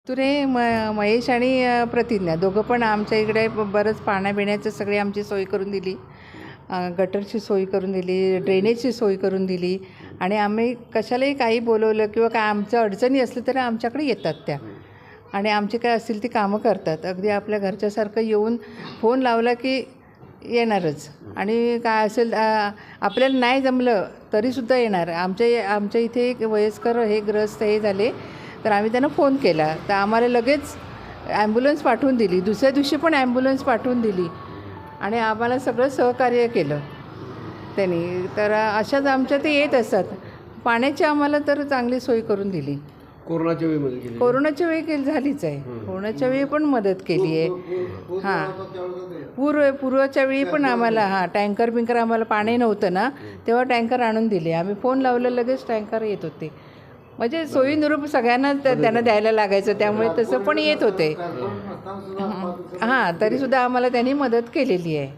तुरे महेश आणि प्रतिज्ञा दोघं पण आमच्या इकडे बरंच पाण्यापिण्याचं सगळी आमची सोय करून दिली. गटरची सोय करून दिली, ड्रेनेजची सोय करून दिली. आणि आम्ही कशालाही काही बोलवलं किंवा काय आमच्या अडचणी असल्या तरी आमच्याकडे येतात त्या आणि आमची काय असतील ती कामं करतात. अगदी आपल्या घरच्यासारखं येऊन फोन लावला की येणारच. आणि काय असेल आपल्याला नाही जमलं तरीसुद्धा येणार. आमच्या इथे एक वयस्कर हे ग्रस्त हे झाले तर आम्ही त्यांना फोन केला तर आम्हाला लगेच ॲम्ब्युलन्स पाठवून दिली. दुसऱ्या दिवशी पण ॲम्ब्युलन्स पाठवून दिली आणि आम्हाला सगळं सहकार्य केलं त्यांनी. तर अशाच आमच्या ते येत असतात. पाण्याची आम्हाला तर चांगली सोय करून दिली. कोरोनाच्या वेळी मदत केली. कोरोनाच्या वेळी झालीच आहे. कोरोनाच्या वेळी पण मदत केली आहे. पूर्वच्या वेळी पण आम्हाला टँकर आम्हाला पाणी नव्हतं ना तेव्हा टँकर आणून दिले. आम्ही फोन लावलं लगेच टँकर येत होते. म्हणजे सोयीनुरूप सगळ्यांना त्यांना द्यायला लागायचं त्यामुळे तसं पण येत होते. तरीसुद्धा आम्हाला त्यांनी मदत केलेली आहे.